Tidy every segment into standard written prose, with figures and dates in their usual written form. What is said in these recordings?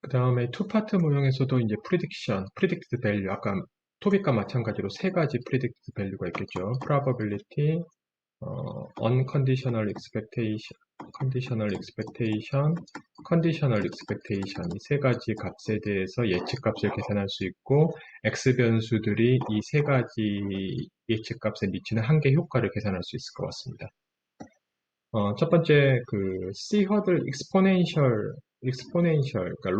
그 다음에 투파트 모형에서도 이제 predicted value, 아까 토빅과 마찬가지로 세 가지 predicted value가 있겠죠. probability, unconditional expectation, conditional expectation 이 세 가지 값에 대해서 예측값을 계산할 수 있고 X 변수들이 이 세 가지 예측값에 미치는 한계 효과를 계산할 수 있을 것 같습니다. 첫 번째 C 허들 exponential, 그러니까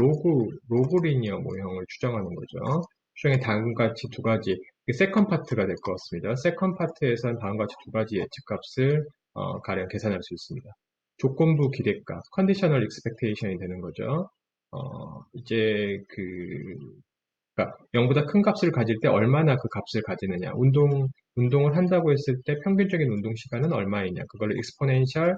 로그 리니어 모형을 추정하는 거죠. 추정의 다음 같이 두 가지, 세컨 파트가 될 것 같습니다. 세컨 파트에서는 다음 같이 두 가지 예측값을 가령 계산할 수 있습니다. 조건부 기대값, conditional expectation이 되는 거죠. 이제 그러니까 0보다 큰 값을 가질 때 얼마나 그 값을 가지느냐. 운동을 한다고 했을 때 평균적인 운동 시간은 얼마이냐. 그걸 exponential,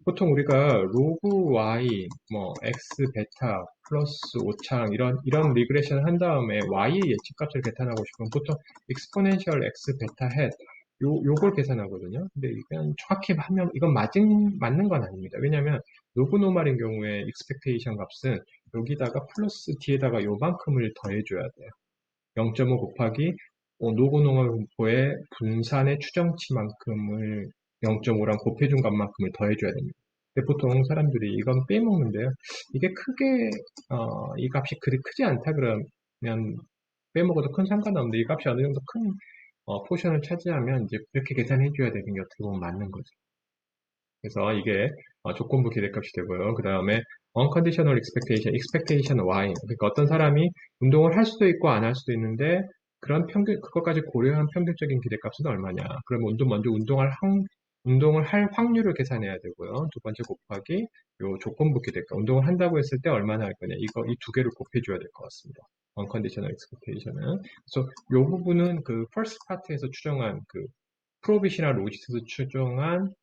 보통 우리가 로그 y, 뭐 x 베타 플러스 5창 이런 리그레션 한 다음에 y의 예측값을 계산하고 싶으면 보통 exponential x 베타 hat 요걸 계산하거든요. 근데 이건 정확히 하면 이건 맞는 건 아닙니다. 왜냐하면 로그 노멀인 경우에 expectation 값은 여기다가 플러스 뒤에다가 요만큼을 더해줘야 돼요. 0.5 곱하기 로그 노멀 분포의 분산의 추정치만큼을 0.5랑 곱해준 값만큼을 더해줘야 됩니다. 근데 보통 사람들이 이건 빼먹는데요. 이게 크게 이 값이 그리 크지 않다 그러면 빼먹어도 큰 상관없는데 이 값이 어느 정도 큰 포션을 차지하면 이제 그렇게 계산해줘야 되는 게 어떻게 보면 맞는 거죠. 그래서 이게 조건부 기대값이 되고요. 그 다음에 unconditional expectation y. 그러니까 어떤 사람이 운동을 할 수도 있고 안 할 수도 있는데 그것까지 고려한 평균적인 기대값은 얼마냐. 그러면 먼저 운동을 할 확률을 계산해야 되고요. 두 번째 곱하기 요 조건부 기대값. 운동을 한다고 했을 때 얼마나 할 거냐. 이 두 개를 곱해줘야 될 것 같습니다. unconditional expectation은. 그래서 요 부분은 그 first part에서 추정한 프로빗이나 로지스에서 추정한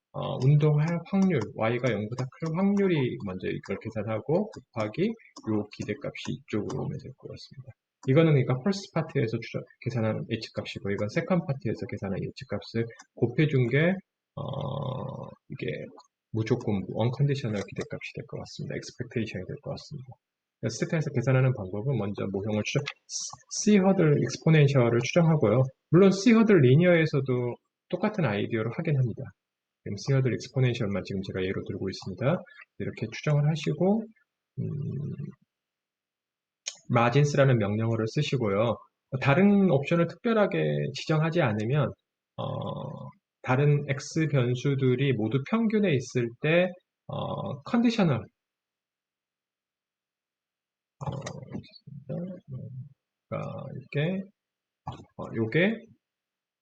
운동할 확률, y가 0보다 큰 확률이 먼저 이걸 계산하고 곱하기 요 기대값이 이쪽으로 오면 될 것 같습니다. 이거는 그러니까 first 파트에서 계산한 예측값이고 이건 second 파트에서 계산한 예측값을 곱해준 게 이게 무조건부, unconditional 기대값이 될 것 같습니다. expectation이 될 것 같습니다. 스테타에서 계산하는 방법은 먼저 모형을 C 허들 exponential을 추정하고요. 물론 C 허들 리니어에서도 똑같은 아이디어로 하긴 합니다. C 허들 exponential만 지금 제가 예로 들고 있습니다. 이렇게 추정을 하시고 margins라는 명령어를 쓰시고요. 다른 옵션을 특별하게 지정하지 않으면 다른 X 변수들이 모두 평균에 있을 때 컨디셔널 이렇게 요게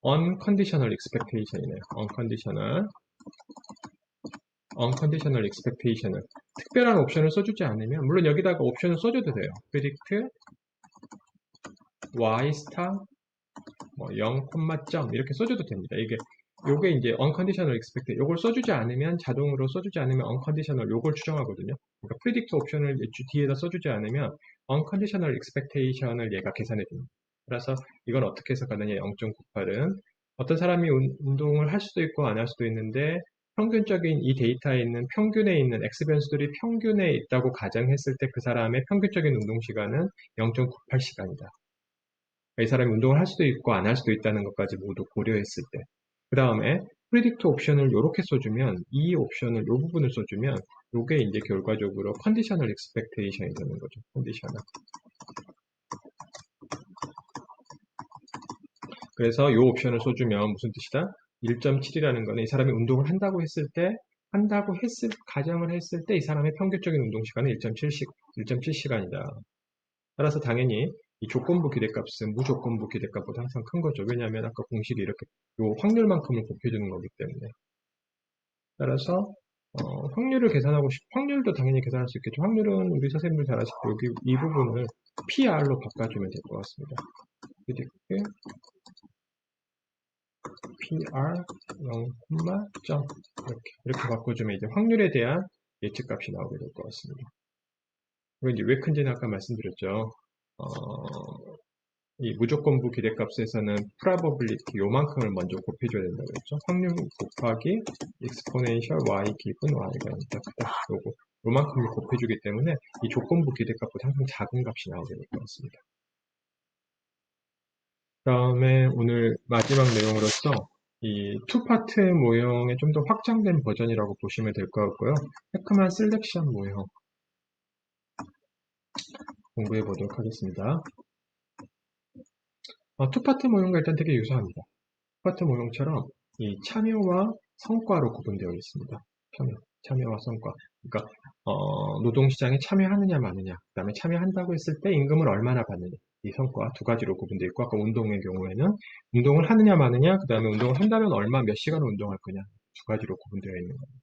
unconditional expectation이네요. unconditional expectation은 특별한 옵션을 써주지 않으면 물론 여기다가 옵션을 써줘도 돼요. predict y star 0, 점 이렇게 써줘도 됩니다. 요게 이제 unconditional expectation 요걸 써주지 않으면 자동으로 써주지 않으면 unconditional 요걸 추정하거든요. 그러니까 predict 옵션을 뒤에다 써주지 않으면 unconditional expectation을 얘가 계산해 줍니다. 그래서 이건 어떻게 해석하느냐 0.98은 어떤 사람이 운동을 할 수도 있고 안 할 수도 있는데 평균적인 이 데이터에 있는 평균에 있는 X 변수들이 평균에 있다고 가정했을 때 그 사람의 평균적인 운동 시간은 0.98시간이다. 이 사람이 운동을 할 수도 있고 안 할 수도 있다는 것까지 모두 고려했을 때. 그 다음에 프리딕트 옵션을 이렇게 써주면 이 옵션을 이 부분을 써주면 이게 이제 결과적으로 컨디셔널 익스펙테이션이 되는 거죠. 컨디셔널. 그래서 이 옵션을 써주면 무슨 뜻이다? 1.7이라는 거는 이 사람이 운동을 한다고 가정을 했을 때 이 사람의 평균적인 운동 시간은 1.7시간이다. 따라서 당연히 이 조건부 기대값은 무조건부 기대값보다 항상 큰 거죠. 왜냐하면 아까 공식이 이렇게 요 확률만큼을 곱해주는 거기 때문에. 따라서 확률을 확률도 당연히 계산할 수 있겠죠. 확률은 우리 선생님들 잘 아시고 여기 이 부분을 PR로 바꿔주면 될 것 같습니다. 이렇게 PR 0, 점 이렇게 바꿔주면 이제 확률에 대한 예측값이 나오게 될 것 같습니다. 그리고 이제 왜 큰지는 아까 말씀드렸죠. 이 무조건부 기대값에서는 probability 요만큼을 먼저 곱해줘야 된다고 했죠. 확률 곱하기 exponential y 기분 y가 크다. 요거 요만큼을 곱해주기 때문에 이 조건부 기대값보다 항상 작은 값이 나오게 될 것 같습니다. 다음에 오늘 마지막 내용으로서 이 투파트 모형의 좀 더 확장된 버전이라고 보시면 될 것 같고요. 헤크만 셀렉션 모형 공부해 보도록 하겠습니다. 투파트 모형과 일단 되게 유사합니다. 투파트 모형처럼 이 참여와 성과로 구분되어 있습니다. 참여와 성과. 그러니까 노동시장에 참여하느냐 마느냐, 그 다음에 참여한다고 했을 때 임금을 얼마나 받느냐, 이 성과 두 가지로 구분되어 있고, 아까 운동의 경우에는 운동을 하느냐 마느냐, 그 다음에 운동을 한다면 몇 시간을 운동할 거냐, 두 가지로 구분되어 있는 겁니다.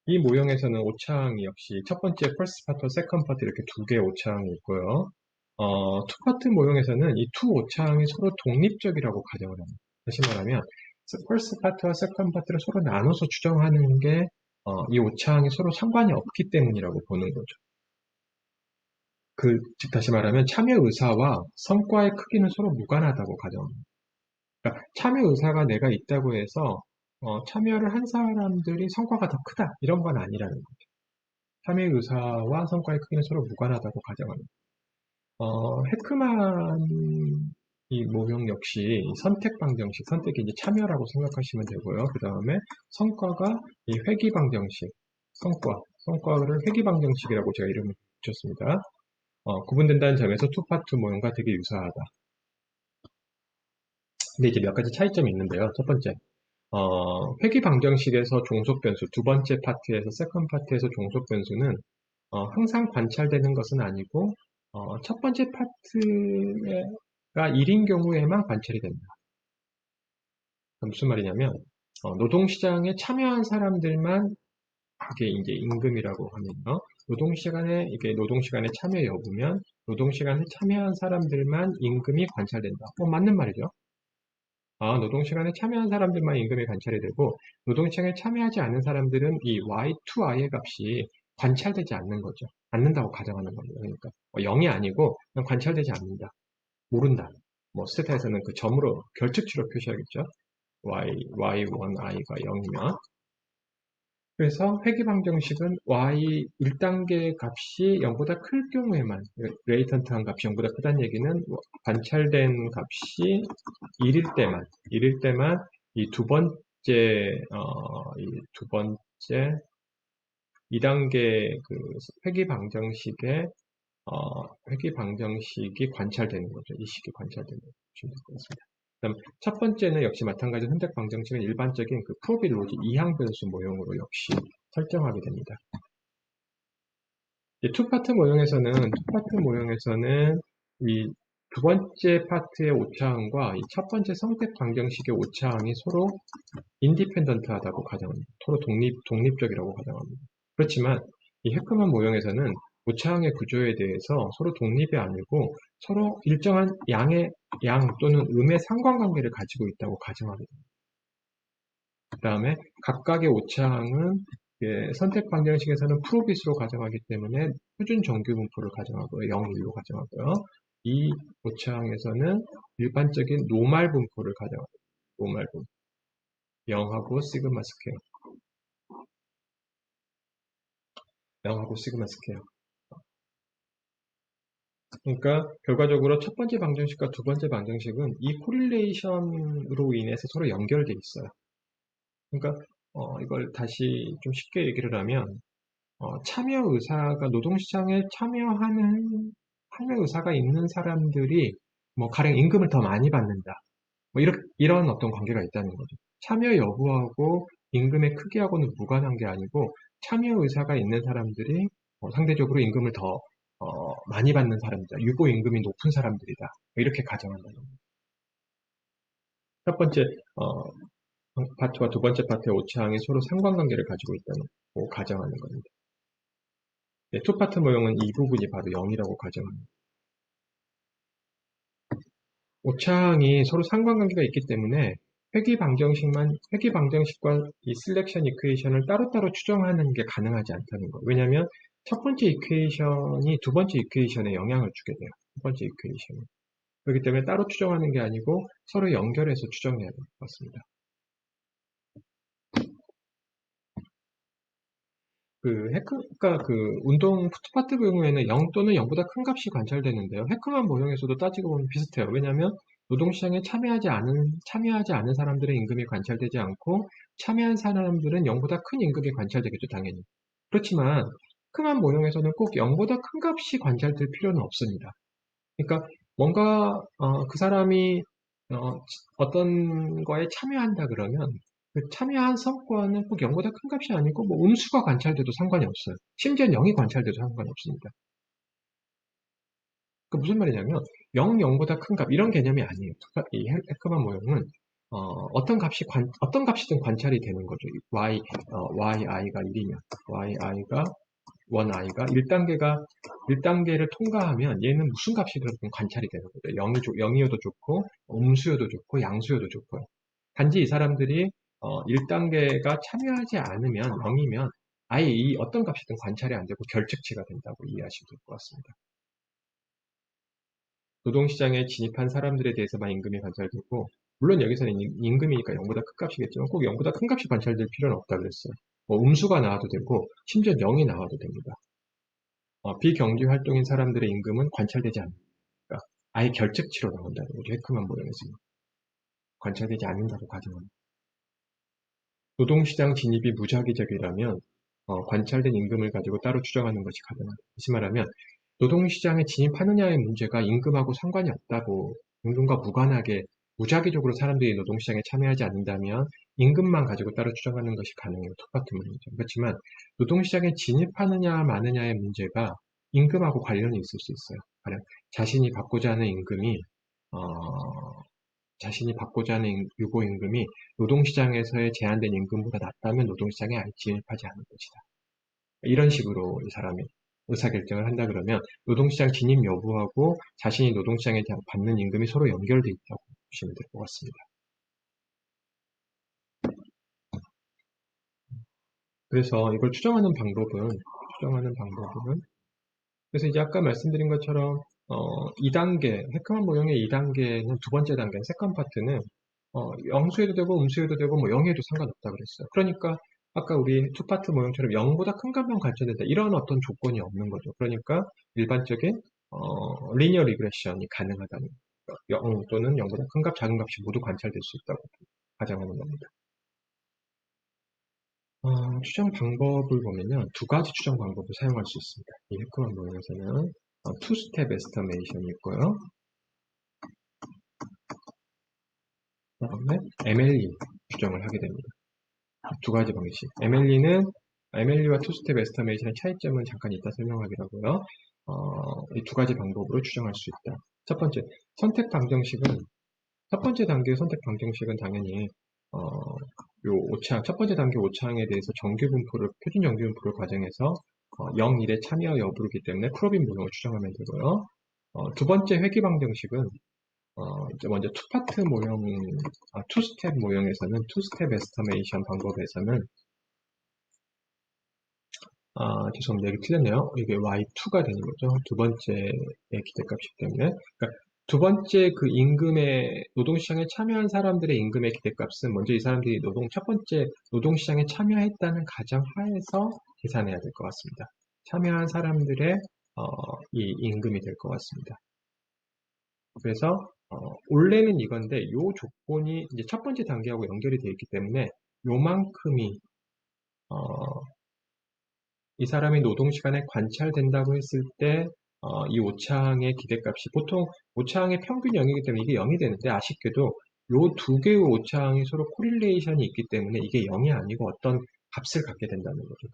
이 모형에서는 오차항이 역시 첫 번째 퍼스트 파트, 세컨드 파트 이렇게 두 개의 오차항이 있고요. 투 파트 모형에서는 이 투 오차항이 서로 독립적이라고 가정을 합니다. 다시 말하면 퍼스트 파트와 세컨드 파트를 서로 나눠서 추정하는 게 이 오차항이 서로 상관이 없기 때문이라고 보는 거죠. 즉 다시 말하면 참여 의사와 성과의 크기는 서로 무관하다고 가정합니다. 그러니까 참여 의사가 내가 있다고 해서 참여를 한 사람들이 성과가 더 크다 이런 건 아니라는 거죠. 참여 의사와 성과의 크기는 서로 무관하다고 가정합니다. 헤크만 이 모형 역시 선택 방정식, 선택이 이제 참여라고 생각하시면 되고요. 그 다음에 성과가 이 회귀 방정식, 성과를 회귀 방정식이라고 제가 이름을 붙였습니다. 구분된다는 점에서 투파트 모형과 되게 유사하다. 근데 이제 몇 가지 차이점이 있는데요. 첫 번째, 회귀 방정식에서 종속 변수, 두 번째 파트에서 세컨드 파트에서 종속 변수는 항상 관찰되는 것은 아니고 첫 번째 파트가 1인 경우에만 관찰이 됩니다. 무슨 말이냐면 노동시장에 참여한 사람들만 그게 이제 임금이라고 하면요. 노동시간에 참여 여부면 노동시간에 참여한 사람들만 임금이 관찰된다. 맞는 말이죠. 노동시간에 참여한 사람들만 임금이 관찰이 되고 노동시장에 참여하지 않는 사람들은 이 Y2I의 값이 관찰되지 않는 거죠. 않는다고 가정하는 겁니다. 그러니까 0이 아니고 그냥 관찰되지 않는다. 모른다. 스테타에서는 그 점으로 결측치로 표시하겠죠. Y1I가 0이면 그래서 회귀방정식은 y 1단계 값이 0보다 클 경우에만 레이턴트한 값이 0보다 크다는 얘기는 관찰된 값이 1일 때만 이 두 번째 2단계 그 회귀방정식이 관찰되는 거죠. 이 식이 관찰되는 거죠. 되겠습니다. 그다음 첫 번째는 역시 마찬가지로 선택 방정식은 일반적인 그 프로빌로지 이항 변수 모형으로 역시 설정하게 됩니다. 투파트 모형에서는 이 두 번째 파트의 오차항과 이 첫 번째 선택 방정식의 오차항이 서로 인디펜던트하다고 가정합니다. 서로 독립적이라고 가정합니다. 그렇지만 이 헤크만 모형에서는 오차항의 구조에 대해서 서로 독립이 아니고 서로 일정한 양 또는 음의 상관관계를 가지고 있다고 가정하게 됩니다. 그 다음에 각각의 오차항은 선택 방정식에서는 프로빗으로 가정하기 때문에 표준 정규 분포를 가정하고요. 0, 1로 가정하고요. 이 오차항에서는 일반적인 노말 분포를 가정합니다. 노말 분포. 0하고 시그마 스퀘어. 0하고 시그마 스퀘어. 그러니까 결과적으로 첫 번째 방정식과 두 번째 방정식은 이 코릴레이션으로 인해서 서로 연결되어 있어요. 그러니까 이걸 다시 좀 쉽게 얘기를 하면 참여 의사가 노동시장에 참여 의사가 있는 사람들이 가령 임금을 더 많이 받는다. 이런 어떤 관계가 있다는 거죠. 참여 여부하고 임금의 크기하고는 무관한 게 아니고 참여 의사가 있는 사람들이 상대적으로 임금을 더 많이 받는 사람이다. 유보 임금이 높은 사람들이다. 이렇게 가정한다는 겁니다. 첫 번째 파트와 두 번째 파트의 오차항이 서로 상관관계를 가지고 있다고 가정하는 겁니다. 투 파트 모형은 이 부분이 바로 0이라고 가정합니다. 오차항이 서로 상관관계가 있기 때문에 회귀 방정식과 이 셀렉션 이퀘이션을 따로따로 추정하는 게 가능하지 않다는 거예요. 왜냐하면 첫 번째 이퀘이션이 두 번째 이퀘이션에 영향을 주게 돼요. 첫 번째 이퀘이션이. 그렇기 때문에 따로 추정하는 게 아니고 서로 연결해서 추정해야 될 것 같습니다. 그러니까 운동 푸트파트 경우에는 0 또는 0보다 큰 값이 관찰되는데요. 헤크만 모형에서도 따지고 보면 비슷해요. 왜냐하면 노동시장에 참여하지 않은 사람들의 임금이 관찰되지 않고 참여한 사람들은 0보다 큰 임금이 관찰되겠죠, 당연히. 그렇지만 헤크만 모형에서는 꼭 0보다 큰 값이 관찰될 필요는 없습니다. 그러니까 뭔가 그 사람이 어떤 거에 참여한다 그러면 그 참여한 성과는 꼭 0보다 큰 값이 아니고 뭐 음수가 관찰돼도 상관이 없어요. 심지어 0이 관찰돼도 상관이 없습니다. 그 무슨 말이냐면 0, 0보다 큰 값 이런 개념이 아니에요. 이 헤크만 모형은 어떤 값이든 관찰이 되는 거죠. yi가 1이면 yi가 1i가 1단계를 통과하면 얘는 무슨 값이든 관찰이 되는 거죠. 0이어도 좋고, 음수여도 좋고, 양수여도 좋고요. 단지 이 사람들이 1단계가 참여하지 않으면 0이면 아예 이 어떤 값이든 관찰이 안 되고 결측치가 된다고 이해하시면 될 것 같습니다. 노동시장에 진입한 사람들에 대해서만 임금이 관찰되고, 물론 여기서는 임금이니까 0보다 큰 값이겠지만 꼭 0보다 큰 값이 관찰될 필요는 없다고 그랬어요. 뭐 음수가 나와도 되고, 심지어 0이 나와도 됩니다. 비경제 활동인 사람들의 임금은 관찰되지 않는다. 아예 결측치로 나온다는 거죠. 헤크만 모형에서는. 관찰되지 않는다고 가정합니다. 노동시장 진입이 무작위적이라면 관찰된 임금을 가지고 따로 추정하는 것이 가능하다. 다시 말하면 노동시장에 진입하느냐의 문제가 임금하고 상관이 없다고 임금과 무관하게 무작위적으로 사람들이 노동시장에 참여하지 않는다면 임금만 가지고 따로 추정하는 것이 가능해요. 똑같은 문제죠. 그렇지만 노동시장에 진입하느냐 마느냐의 문제가 임금하고 관련이 있을 수 있어요. 가령 자신이 받고자 하는 임금이 어, 자신이 받고자 하는 유고임금이 노동시장에서의 제한된 임금보다 낮다면 노동시장에 아예 진입하지 않을 것이다. 이런 식으로 이 사람이 의사결정을 한다 그러면 노동시장 진입 여부하고 자신이 노동시장에 대한 받는 임금이 서로 연결되어 있다고 보시면 될 것 같습니다. 그래서 이걸 그래서 이제 아까 말씀드린 것처럼 2단계, 헤크만 모형의 2단계는 두 번째 단계, 세컨 파트는 영수해도 되고 음수해도 되고 뭐 0해도 상관없다 그랬어요. 그러니까 아까 우리 투 파트 모형처럼 0보다 큰 값만 관찰된다. 이런 어떤 조건이 없는 거죠. 그러니까 일반적인 리니어 리그레션이 가능하다는 거예요. 0 또는 0보다 큰 값, 작은 값이 모두 관찰될 수 있다고 가정하는 겁니다. 추정 방법을 보면요. 두 가지 추정 방법을 사용할 수 있습니다. 이 헤크만 모형에서는 투스텝 에스터메이션이 있고요. 그다음에 MLE 추정을 하게 됩니다. 두 가지 방식. MLE와 투스텝 에스터메이션의 차이점은 잠깐 이따 설명하기로 하고요. 이 두 가지 방법으로 추정할 수 있다. 첫 번째 단계의 선택 방정식은 당연히 첫 번째 단계 오차항에 대해서 표준 정규 분포를 가정해서 0, 1의 참여 여부이기 때문에 프로빈 모형을 추정하면 되고요. 두 번째 회귀 방정식은 이제 먼저 투스텝 모형에서는 투스텝 에스터메이션 방법에서는 죄송합니다. 여기 틀렸네요. 이게 y2가 되는 거죠. 두 번째의 기대값이기 때문에. 그러니까 두 번째 그 노동시장에 참여한 사람들의 임금의 기대값은 먼저 이 사람들이 첫 번째 노동시장에 참여했다는 가정하에서 계산해야 될 것 같습니다. 참여한 사람들의 이 임금이 될 것 같습니다. 그래서 원래는 이건데 이 조건이 이제 첫 번째 단계하고 연결이 되어 있기 때문에 요만큼이 이 사람이 노동시간에 관찰된다고 했을 때, 이 오차항의 기대값이 보통 오차항의 평균이 0이기 때문에 이게 0이 되는데 아쉽게도 요 두 개의 오차항이 서로 코릴레이션이 있기 때문에 이게 0이 아니고 어떤 값을 갖게 된다는 거죠.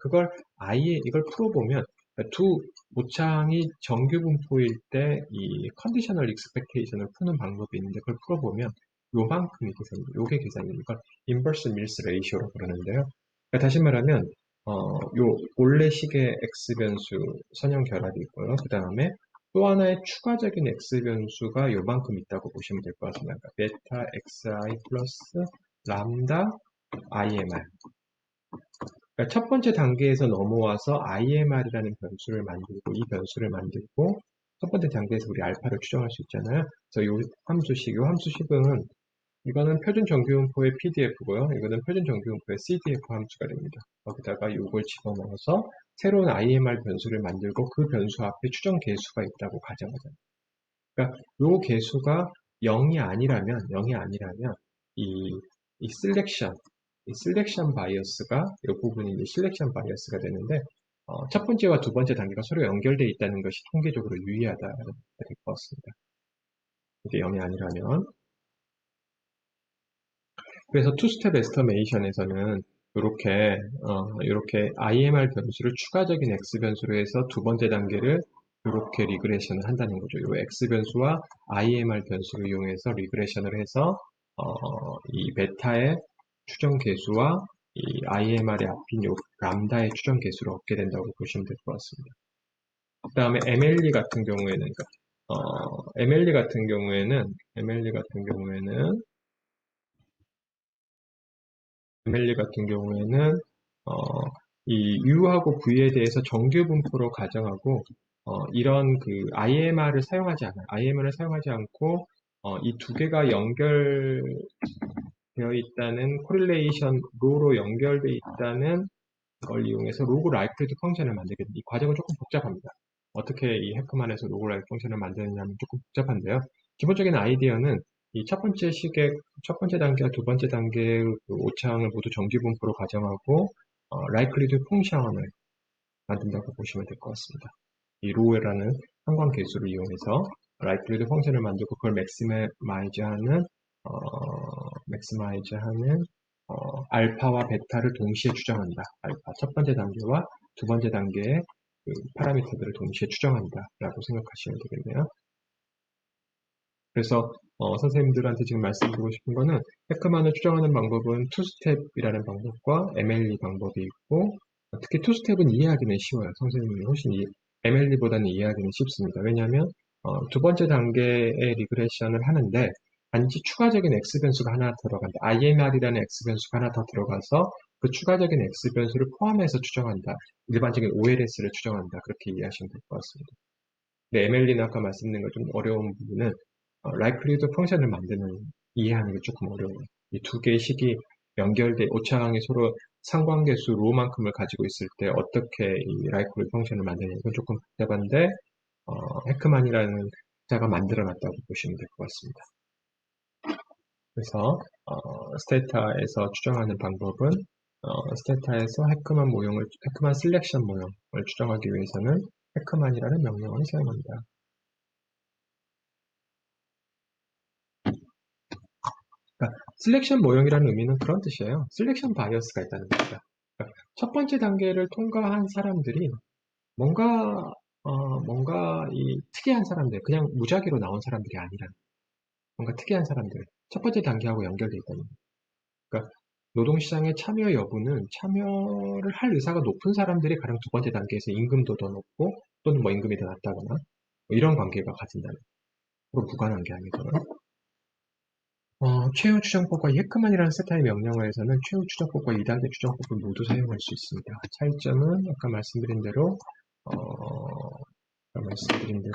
이걸 풀어보면 두 오차항이 정규 분포일 때 이 컨디셔널 익스펙테이션을 푸는 방법이 있는데 그걸 풀어보면 요만큼이 계산입니다. 요게 계산입니다. 이걸 인버스 밀스 레이시오라고 그러는데요. 그러니까 다시 말하면 요 올레식의 X변수 선형 결합이 있고요. 그 다음에 또 하나의 추가적인 X변수가 요만큼 있다고 보시면 될 것 같습니다. 그러니까 베타 XI 플러스 람다 IMR. 그러니까 첫 번째 단계에서 넘어와서 IMR이라는 변수를 만들고, 이 변수를 만들고, 첫 번째 단계에서 우리 알파를 추정할 수 있잖아요. 그래서 요 함수식은 이거는 표준 정규분포의 PDF고요. 이거는 표준 정규분포의 CDF 함수가 됩니다. 거기다가 이걸 집어넣어서 새로운 IMR 변수를 만들고 그 변수 앞에 추정 개수가 있다고 가정하잖아요. 그러니까 요 개수가 0이 아니라면 이 셀렉션 바이어스가 이 부분이 이제 셀렉션 바이어스가 되는데 첫 번째와 두 번째 단계가 서로 연결되어 있다는 것이 통계적으로 유의하다가 될 것 같습니다. 이게 0이 아니라면 그래서 투스텝 에스터메이션에서는 이렇게 IMR 변수를 추가적인 X 변수로 해서 두 번째 단계를 이렇게 리그레션을 한다는 거죠. 이 X 변수와 IMR 변수를 이용해서 리그레션을 해서 이 베타의 추정 개수와 이 IMR의 앞인 요 람다의 추정 개수를 얻게 된다고 보시면 될 것 같습니다. 그 다음에 MLE 같은 경우에는 그러니까, MLE 같은 경우에는 어, 이 U하고 V에 대해서 정규 분포로 가정하고 이런 그 IMR을 사용하지 않아요. IMR을 사용하지 않고 이 두 개가 연결되어 있다는 코릴레이션 로로 연결되어 있다는 걸 이용해서 로그 라이크리드 펑션을 만들게 됩니다. 이 과정은 조금 복잡합니다. 어떻게 이 해커만에서 로그 라이크 펑션을 만드느냐면 조금 복잡한데요. 기본적인 아이디어는 이 첫 번째 단계와 두 번째 단계의 그 오차항을 모두 정규분포로 가정하고 라이클리드 펑션을 만든다고 보시면 될 것 같습니다. 이 로우라는 상관 계수를 이용해서 라이클리드 펑션을 만들고 그걸 맥시마이즈하는 알파와 베타를 동시에 추정한다. 알파 첫 번째 단계와 두 번째 단계의 그 파라미터들을 동시에 추정한다. 라고 생각하시면 되겠네요. 그래서 선생님들한테 지금 말씀드리고 싶은 거는 해크만을 추정하는 방법은 투스텝이라는 방법과 MLE 방법이 있고 특히 투스텝은 이해하기는 쉬워요. 선생님이 훨씬 MLE보다는 이해하기는 쉽습니다. 왜냐하면 두 번째 단계의 리그레션을 하는데 단지 추가적인 X 변수가 하나 들어간다. IMR이라는 X 변수가 하나 더 들어가서 그 추가적인 X 변수를 포함해서 추정한다. 일반적인 OLS를 추정한다. 그렇게 이해하시면 될 것 같습니다. 근데 MLE는 아까 말씀드린 것 좀 어려운 부분은 라이클리드 펑션을 이해하는 게 조금 어려워요. 이 두 개의 식이 오차항이 서로 상관계수 로만큼을 가지고 있을 때 어떻게 이 라이클리드 펑션을 만드냐 이건 조금 복잡한데 해크만이라는 자가 만들어놨다고 보시면 될 것 같습니다. 그래서 스테타에서 추정하는 방법은 스테타에서 해크만 셀렉션 모형을 추정하기 위해서는 해크만이라는 명령을 사용합니다. 그러니까 셀렉션 모형이라는 의미는 그런 뜻이에요. 셀렉션 바이어스가 있다는 겁니다. 그러니까 첫 번째 단계를 통과한 사람들이 뭔가 이 특이한 사람들, 그냥 무작위로 나온 사람들이 아니라 뭔가 특이한 사람들, 첫 번째 단계하고 연결되어 있다는 겁니다. 그러니까 노동시장의 참여 여부는 참여를 할 의사가 높은 사람들이 가령 두 번째 단계에서 임금도 더 높고 또는 뭐 임금이 더 낮다거나 뭐 이런 관계가 가진다는 거로 무관한 게 아니고요. 최후 추정법과 해크만이라는 세타의 명령어에서는 최후 추정법과 2단계 추정법을 모두 사용할 수 있습니다. 차이점은 아까 말씀드린 대로 아까 말씀드린 대로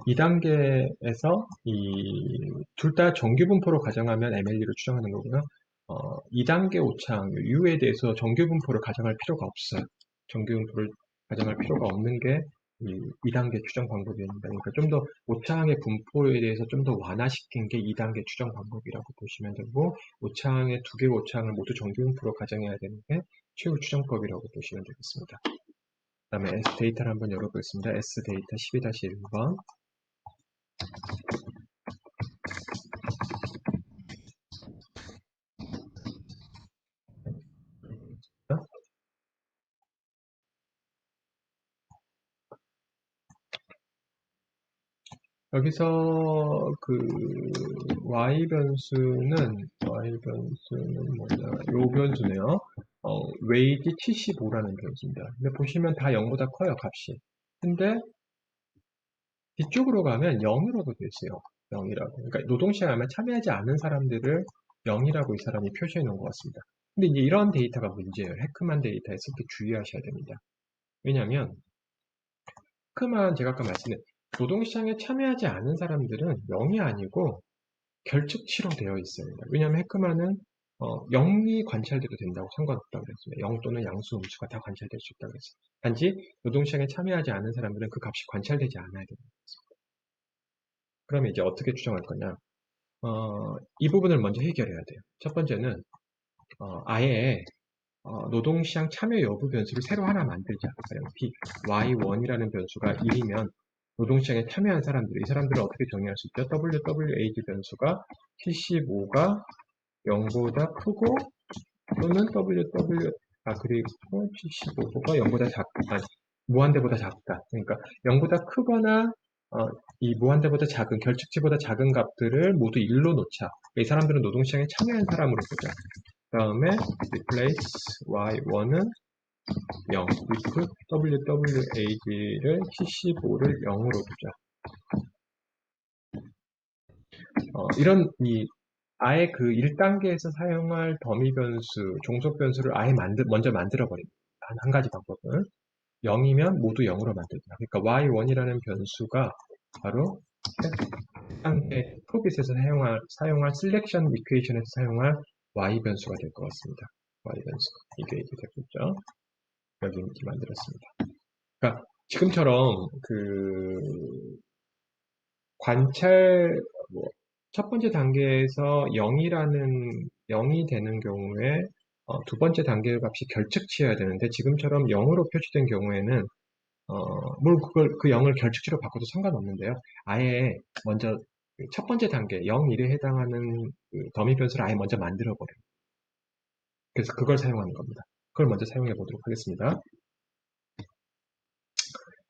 2단계에서 둘 다 정규분포로 가정하면 MLE로 추정하는 거고요. 2단계 오차항 U에 대해서 정규분포를 가정할 필요가 없어요. 정규분포를 가정할 필요가 없는 게 이 2단계 추정 방법입니다. 그러니까 좀 더 오차항의 분포에 대해서 좀 더 완화시킨 게 2단계 추정 방법이라고 보시면 되고 두 개의 오차항을 모두 정규분포로 가정해야 되는 게 최후 추정법이라고 보시면 되겠습니다. 그 다음에 S 데이터를 한번 열어보겠습니다. S 데이터 12-1번. 여기서 그 y 변수는 뭐냐? 요 변수네요. 웨이지 75라는 변수입니다. 근데 보시면 다 0보다 커요, 값이. 근데 뒤쪽으로 가면 0이라고 되어 있어요. 0이라고. 그러니까 노동시장에 아마 참여하지 않은 사람들을 0이라고 이 사람이 표시해 놓은 것 같습니다. 근데 이제 이런 데이터가 문제예요. 해크만 데이터에 쓸 때 주의하셔야 됩니다. 왜냐하면 체크만 제가 아까 말씀드린 노동시장에 참여하지 않은 사람들은 0이 아니고 결측치로 되어 있습니다. 왜냐하면 헤크만은 0이 관찰돼도 된다고 상관없다고 그랬습니다. 0 또는 양수, 음수가 다 관찰될 수 있다고 그랬습니다. 단지 노동시장에 참여하지 않은 사람들은 그 값이 관찰되지 않아야 됩니다. 그러면 이제 어떻게 추정할 거냐? 이 부분을 먼저 해결해야 돼요. 첫 번째는 아예 노동시장 참여 여부 변수를 새로 하나 만들자. Y1이라는 변수가 1이면 노동시장에 참여한 사람들, 이 사람들을 어떻게 정의할 수 있죠? WWH 변수가 75가 0보다 크고 또는 그리고 75가 0보다 작다. 아니, 무한대보다 작다. 그러니까 0보다 크거나 이 무한대보다 작은, 결측치보다 작은 값들을 모두 1로 놓자. 이 사람들은 노동시장에 참여한 사람으로 보자. 그 다음에 replace y1은 0, with WWH를 75를 0으로 두자. 이런 아예 그 1단계에서 사용할 더미 변수, 종속 변수를 아예 먼저 만들어버립니다. 한 가지 방법은 0이면 모두 0으로 만들자. 그러니까 y1이라는 변수가 바로 1단계 프로빗에서 사용할 셀렉션 이퀘이션에서 사용할 y 변수가 될 것 같습니다. y 변수 이게 되겠죠. 여기 이렇게 만들었습니다. 그러니까 지금처럼 그 관찰 첫 번째 단계에서 0이 되는 경우에 두 번째 단계 값이 결측치여야 되는데 지금처럼 0으로 표시된 경우에는 물론 그 0을 결측치로 바꿔도 상관없는데요. 아예 먼저 첫 번째 단계 0, 1에 해당하는 그 더미 변수를 아예 먼저 만들어버려요. 그래서 그걸 사용하는 겁니다. 그걸 먼저 사용해 보도록 하겠습니다.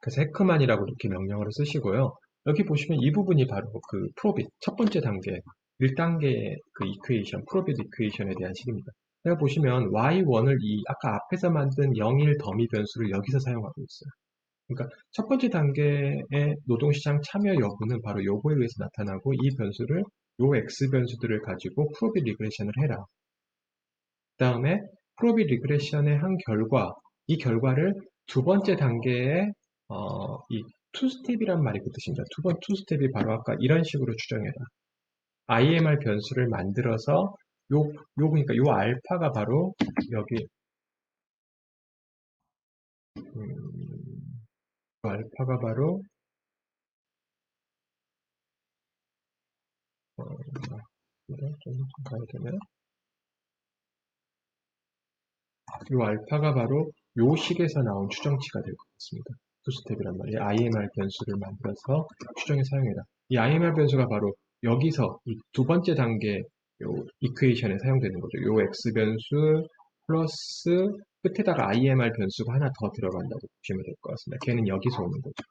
그래서 헤크만이라고 이렇게 명령어를 쓰시고요. 여기 보시면 이 부분이 바로 그 프로빗, 첫 번째 단계, 1단계의 그 이퀘이션, 프로빗 이퀘이션에 대한 식입니다. 여기 보시면 y1을 아까 앞에서 만든 0, 1 더미 변수를 여기서 사용하고 있어요. 그러니까 첫 번째 단계의 노동시장 참여 여부는 바로 요거에 의해서 나타나고 이 변수를 요 x 변수들을 가지고 프로빗 리그레션을 해라. 그 다음에 프로빗 리그레션의 한 결과, 이 결과를 두 번째 단계에 이 투스텝이란 말이 그 뜻입니다. 투스텝이 바로 아까 이런 식으로 추정해라. IMR 변수를 만들어서 그러니까 요 알파가 바로 여기 알파가 바로 좀 가야 되나요? 요 알파가 바로 요 식에서 나온 추정치가 될 것 같습니다. 투스텝이란 말이에요. IMR 변수를 만들어서 추정에 사용해라. 이 IMR 변수가 바로 여기서 이 두 번째 단계 요 이퀘이션에 사용되는 거죠. 요 X 변수 플러스 끝에다가 IMR 변수가 하나 더 들어간다고 보시면 될 것 같습니다. 걔는 여기서 오는 거죠.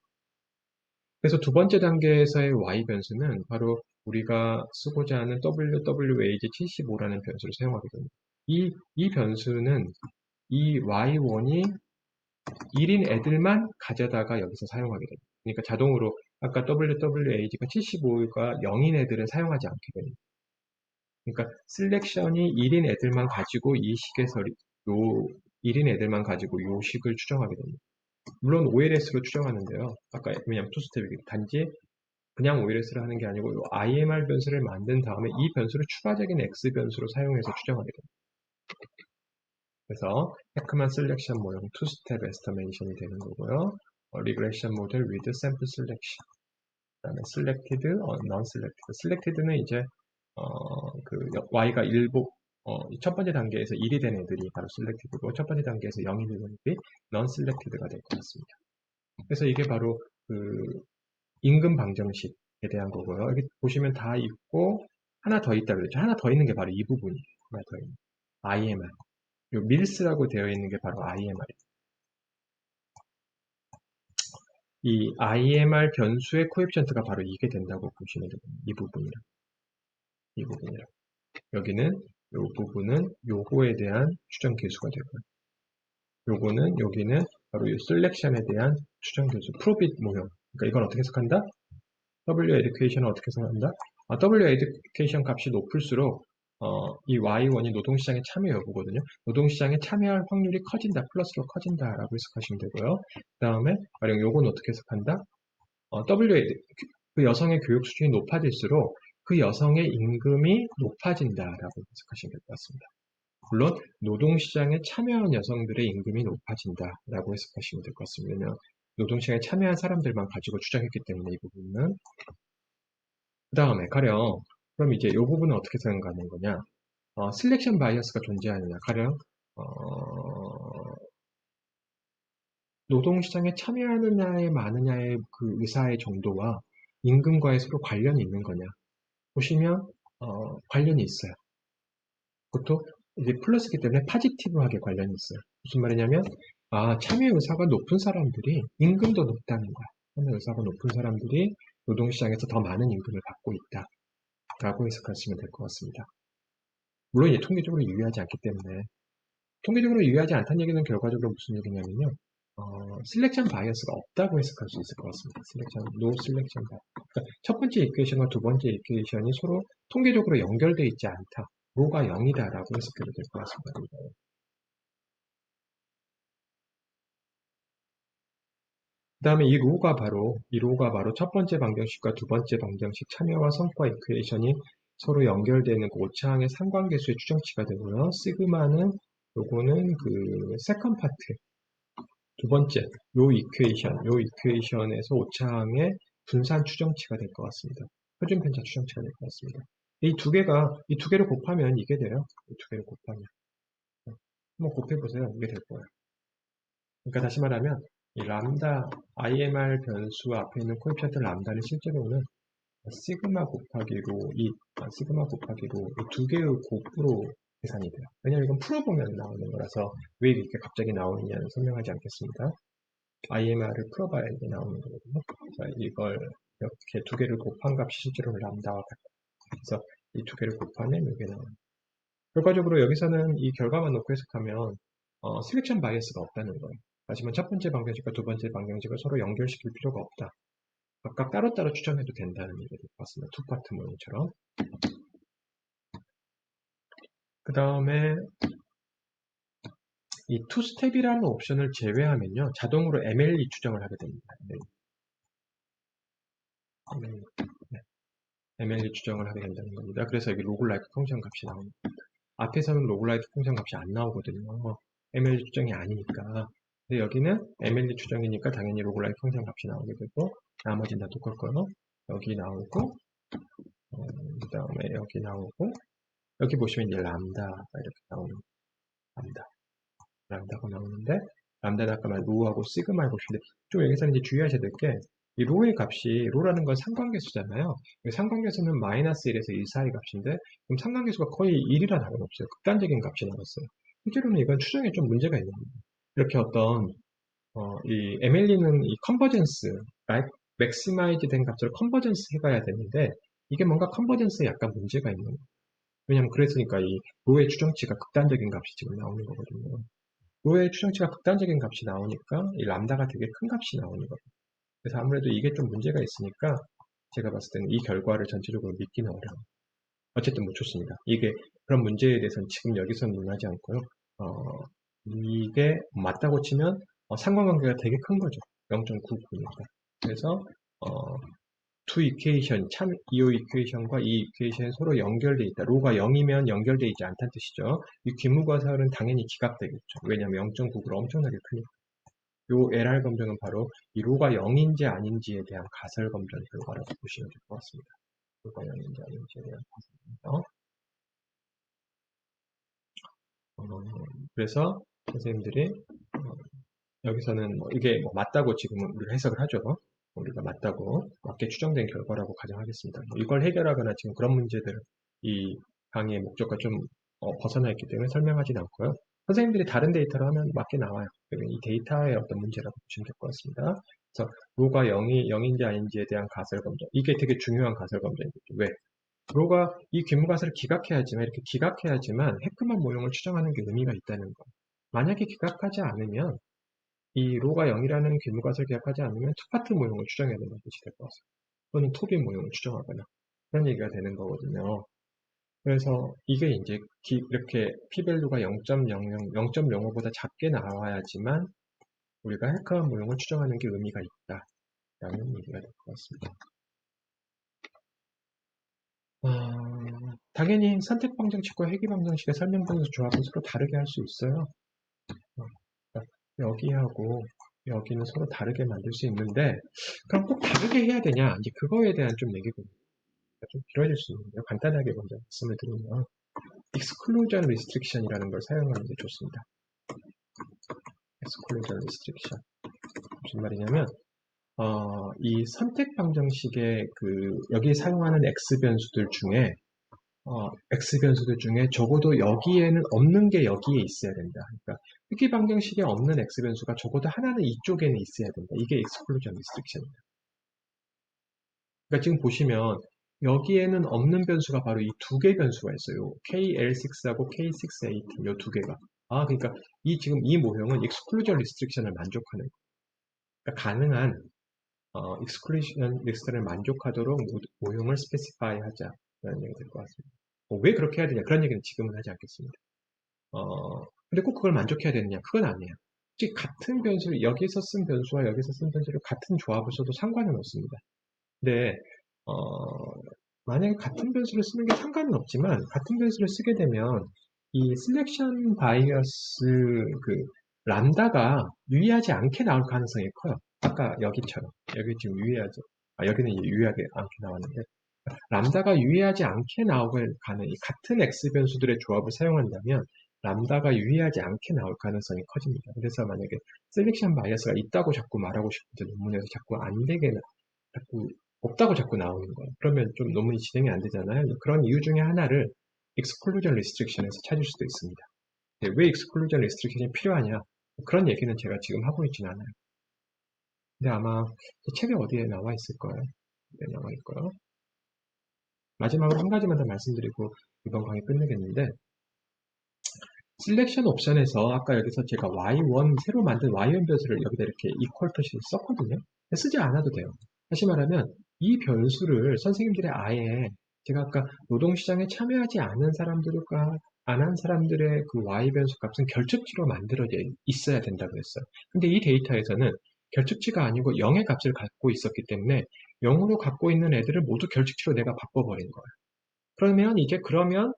그래서 두 번째 단계에서의 Y 변수는 바로 우리가 쓰고자 하는 WWH75라는 변수를 사용하게 됩니다. 이 변수는 이 Y1이 1인 애들만 가져다가 여기서 사용하게 됩니다. 그러니까 자동으로 아까 WWH가 75가 0인 애들은 사용하지 않게 됩니다. 그러니까 셀렉션이 1인 애들만 가지고 이 식에서 요 1인 애들만 가지고 요 식을 추정하게 됩니다. 물론 OLS로 추정하는데요. 아까 왜냐면 투스텝이기 단지 그냥 OLS를 하는 게 아니고 요 IMR 변수를 만든 다음에 이 변수를 추가적인 X 변수로 사용해서 추정하게 됩니다. 그래서 헤크만 셀렉션 모형 투스텝 에스티메이션이 되는 거고요. 리그레션 모델 with sample selection. 그다음에 selected, non-selected. selected는 이제 그 y가 1보 첫 번째 단계에서 1이 된 애들이 바로 selected고 첫 번째 단계에서 0이 된 애들이 non-selected가 될 것 같습니다. 그래서 이게 바로 그 임금 방정식에 대한 거고요. 여기 보시면 다 있고 하나 더 있다 그랬죠. 하나 더 있는 게 바로 이 부분이에요. 하나 더 있는 IMR. 요 밀스라고 되어 있는 게 바로 IMR이에요. 이 IMR 변수의 코에피션트가 바로 이게 된다고 보시면 됩니다. 이 부분이랑. 여기는 이 부분은 요거에 대한 추정 계수가 되고요. 요거는 여기는 바로 이 셀렉션에 대한 추정 계수, 프로빗 모형. 그러니까 이건 어떻게 해석한다? W 에듀케이션을 어떻게 해석한다? W 에듀케이션 값이 높을수록 이 Y1이 노동시장에 참여 여부거든요. 노동시장에 참여할 확률이 커진다, 플러스로 커진다라고 해석하시면 되고요. 그 다음에 가령 요건 어떻게 해석한다? WA, 그 여성의 교육 수준이 높아질수록 그 여성의 임금이 높아진다라고 해석하시면 될 것 같습니다. 물론 노동시장에 참여한 여성들의 임금이 높아진다라고 해석하시면 될 것 같습니다. 왜냐하면 노동시장에 참여한 사람들만 가지고 추정했기 때문에 이 부분은. 그 다음에 가령 그럼 이제 이 부분은 어떻게 생각하는 거냐? 슬랙션 바이어스가 존재하느냐? 가령 노동시장에 참여하느냐에 마느냐의 그 의사의 정도와 임금과의 서로 관련이 있는 거냐? 보시면 관련이 있어요. 그것도 이제 플러스기 때문에 파지티브하게 관련이 있어요. 무슨 말이냐면 참여 의사가 높은 사람들이 임금도 높다는 거야. 참여 의사가 높은 사람들이 노동시장에서 더 많은 임금을 받고 있다라고 해석하시면 될 것 같습니다. 물론 이게 통계적으로 유의하지 않기 때문에 통계적으로 유의하지 않다는 얘기는 결과적으로 무슨 얘기냐면요. 슬랙션 바이어스가 없다고 해석할 수 있을 것 같습니다. 노 슬랙션 바이어스. 그러니까 첫 번째 이퀘이션과 두 번째 이퀘이션이 서로 통계적으로 연결되어 있지 않다. 로가 0이다라고 해석해도 될 것 같습니다. 그 다음에 이 로가 바로 첫 번째 방정식과 두 번째 방정식 참여와 성과 이퀘이션이 서로 연결되는 그 오차항의 상관계수의 추정치가 되고요. 시그마는 요거는 그 세컨 파트 두 번째 요 이퀘이션에서 오차항의 분산 추정치가 될 것 같습니다. 표준 편차 추정치가 될 것 같습니다. 이 두 개를 곱하면 이게 돼요. 이 두 개를 곱하면 한번 곱해보세요. 이게 될 거예요. 그러니까 다시 말하면 이 람다 IMR 변수 앞에 있는 코에피션트 람다는 실제로는 시그마 곱하기로 이 두 개의 곱으로 계산이 돼요. 왜냐면 이건 풀어보면 나오는 거라서 왜 이렇게 갑자기 나오느냐는 설명하지 않겠습니다. IMR을 풀어봐야 이게 나오는 거거든요. 자, 이걸 이렇게 두 개를 곱한 값이 실제로는 람다와 같아요. 그래서 이 두 개를 곱하면 이게 나와요. 결과적으로 여기서는 이 결과만 놓고 해석하면 셀렉션 바이어스가 없다는 거예요. 하지만 첫 번째 방정식과 두 번째 방정식을 서로 연결시킬 필요가 없다. 각각 따로따로 추정해도 된다는 얘기를 봤습니다. 투파트 모형처럼. 그 다음에 이 투스텝이라는 옵션을 제외하면요. 자동으로 MLE 추정을 하게 됩니다. MLE 추정을 하게 된다는 겁니다. 그래서 여기 로글라이크 펑션 값이 나옵니다. 앞에서는 로글라이크 펑션 값이 안 나오거든요. MLE 추정이 아니니까. 근데 여기는 MLE 추정이니까 당연히 로글라이크 펑션 값이 나오게 되고 나머지는 다 똑같고요. 여기 나오고 그 다음에 여기 나오고 여기 보시면 이제 람다가 이렇게 나오는 람다가 나오는데 람다는 아까 말 로하고 시그마를 보시는데 좀 여기서는 이제 주의하셔야 될 게 이 로의 값이 로라는 건 상관계수잖아요. 상관계수는 마이너스 1에서 1 사이 값인데 그럼 상관계수가 거의 1이라 다름없어요. 극단적인 값이 나왔어요. 실제로는 이건 추정에 좀 문제가 있는 거예요. 이렇게 이 MLE는 이 컨버전스, 맥시마이즈 된 값을 컨버전스 해가야 되는데 이게 뭔가 컨버전스에 약간 문제가 있는 거예요. 왜냐면 그랬으니까 이 로의 추정치가 극단적인 값이 지금 나오는 거거든요. 로의 추정치가 극단적인 값이 나오니까 이 람다가 되게 큰 값이 나오는 거예요. 그래서 아무래도 이게 좀 문제가 있으니까 제가 봤을 때는 이 결과를 전체적으로 믿기는 어려워요. 어쨌든 뭐 좋습니다. 이게 그런 문제에 대해서는 지금 여기서는 논하지 않고요. 이게 맞다고 치면 상관관계가 되게 큰 거죠. 0.99니까. 그래서 두 이퀘이션, 이오 이퀘이션과 이 이퀘이션이 서로 연결돼 있다. 로가 0이면 연결돼 있지 않다는 뜻이죠. 이 귀무가설은 당연히 기각되겠죠. 왜냐하면 0.99가 엄청나게 크니까. 요 LR 검정은 바로 이 로가 0인지 아닌지에 대한 가설 검정 결과라고 보시면 될 것 같습니다. 로가 0인지 아닌지에 대한 가설 검정. 그래서 선생님들이 여기서는 이게 맞다고 지금은 우리가 해석을 하죠. 우리가 맞게 추정된 결과라고 가정하겠습니다. 이걸 해결하거나 지금 그런 문제들을 이 강의의 목적과 좀 벗어나 있기 때문에 설명하지는 않고요. 선생님들이 다른 데이터로 하면 맞게 나와요. 이 데이터의 어떤 문제라고 보시면 될 것 같습니다. 그래서 로가 0인지 아닌지에 대한 가설 검정. 이게 되게 중요한 가설 검정이겠죠. 왜? 로가 이 귀무가설을 이렇게 기각해야지만 해크만 모형을 추정하는 게 의미가 있다는 거. 만약에 기각하지 않으면 이 로가 0이라는 괴물값을 기억하지 않으면 투파트 모형을 추정해야 되는 뜻이 될 것 같습니다. 또는 토빈 모형을 추정하거나 그런 얘기가 되는 거거든요. 그래서 이게 이제 이렇게 p-밸류가 0.00, 0.05보다 작게 나와야지만 우리가 헬크한 모형을 추정하는 게 의미가 있다라는 얘기가 될 것 같습니다. 당연히 선택 방정식과 회귀 방정식의 설명분수 조합은 서로 다르게 할 수 있어요. 그러니까 여기하고 여기는 서로 다르게 만들 수 있는데 그럼 꼭 다르게 해야 되냐? 이제 그거에 대한 좀 얘기가 좀 길어질 수 있는데요. 간단하게 먼저 말씀을 드리면 exclusion restriction이라는 걸 사용하는 게 좋습니다. exclusion restriction 무슨 말이냐면 이 선택 방정식의 여기 사용하는 x 변수들 중에 x 변수들 중에 적어도 여기에는 없는 게 여기에 있어야 된다. 그러니까 회귀 방정식에 없는 x 변수가 적어도 하나는 이쪽에는 있어야 된다. 이게 exclusion restriction입니다. 그러니까 지금 보시면 여기에는 없는 변수가 바로 이 두 개 변수가 있어요. KL6하고 K618 이 두 개가. 그러니까 지금 이 모형은 exclusion restriction을 만족하는 거예요. 그러니까 가능한 exclusion 리스트를 만족하도록 모형을 specify 하자라는 얘기가 될 것 같습니다. 왜 그렇게 해야 되냐? 그런 얘기는 지금은 하지 않겠습니다. 근데 꼭 그걸 만족해야 되느냐? 그건 아니에요. 즉 같은 변수를 여기서 쓴 변수와 여기서 쓴 변수를 같은 조합을 써도 상관은 없습니다. 근데 만약에 같은 변수를 쓰는 게 상관은 없지만 같은 변수를 쓰게 되면 이 셀렉션 바이어스 람다가 유의하지 않게 나올 가능성이 커요. 아까 여기처럼 여기 지금 유의하지 여기는 유의하게 않게 나왔는데 람다가 유의하지 않게 나올 가능성이 같은 x 변수들의 조합을 사용한다면 람다가 유의하지 않게 나올 가능성이 커집니다. 그래서 만약에 셀렉션 바이어스가 있다고 자꾸 말하고 싶은데 논문에서 자꾸 안 되게 자꾸 없다고 자꾸 나오는 거예요. 그러면 좀 논문이 진행이 안 되잖아요. 그런 이유 중에 하나를 exclusion restriction에서 찾을 수도 있습니다. 왜 exclusion restriction이 필요하냐? 그런 얘기는 제가 지금 하고 있지는 않아요. 근데 아마 책에 어디에 나와 있을 거예요. 네, 나와 있고요. 마지막으로 한 가지만 더 말씀드리고 이번 강의 끝내겠는데 셀렉션 옵션에서 아까 여기서 제가 y1 새로 만든 y1 변수를 여기다 이렇게 equal to씩 썼거든요. 쓰지 않아도 돼요. 다시 말하면 이 변수를 선생님들의 아예 제가 아까 노동시장에 참여하지 않은 사람들과 안 한 사람들의 그 y 변수 값은 결측치로 만들어져 있어야 된다고 했어요. 근데 이 데이터에서는 결측치가 아니고 0의 값을 갖고 있었기 때문에 0으로 갖고 있는 애들을 모두 결측치로 내가 바꿔버린 거예요. 그러면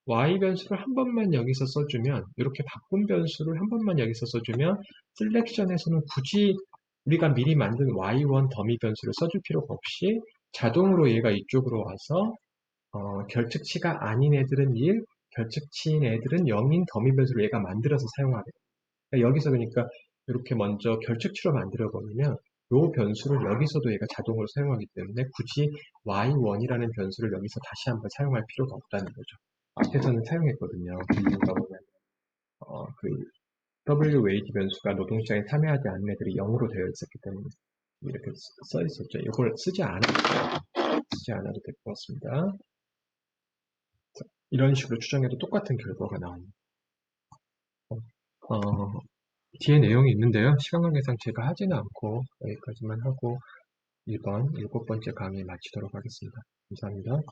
y 변수를 한 번만 여기서 써주면 이렇게 바꾼 변수를 한 번만 여기서 써주면 셀렉션에서는 굳이 우리가 미리 만든 y1 더미 변수를 써줄 필요가 없이 자동으로 얘가 이쪽으로 와서 결측치가 아닌 애들은 1, 결측치인 애들은 0인 더미 변수를 얘가 만들어서 사용하게 돼요. 그러니까 여기서 그러니까 이렇게 먼저 결측치로 만들어 버리면 이 변수를 여기서도 얘가 자동으로 사용하기 때문에 굳이 y1이라는 변수를 여기서 다시 한번 사용할 필요가 없다는 거죠. 앞에서는 사용했거든요. 그 이유가 뭐냐면 w 웨이지 변수가 노동시장에 참여하지 않는 애들이 0으로 되어 있었기 때문에 이렇게 써 있었죠. 이걸 쓰지 않아도 될 것 같습니다. 이런 식으로 추정해도 똑같은 결과가 나옵니다. 뒤에 내용이 있는데요. 시간 관계상 제가 하지는 않고 여기까지만 하고 1번, 7번째 강의 마치도록 하겠습니다. 감사합니다.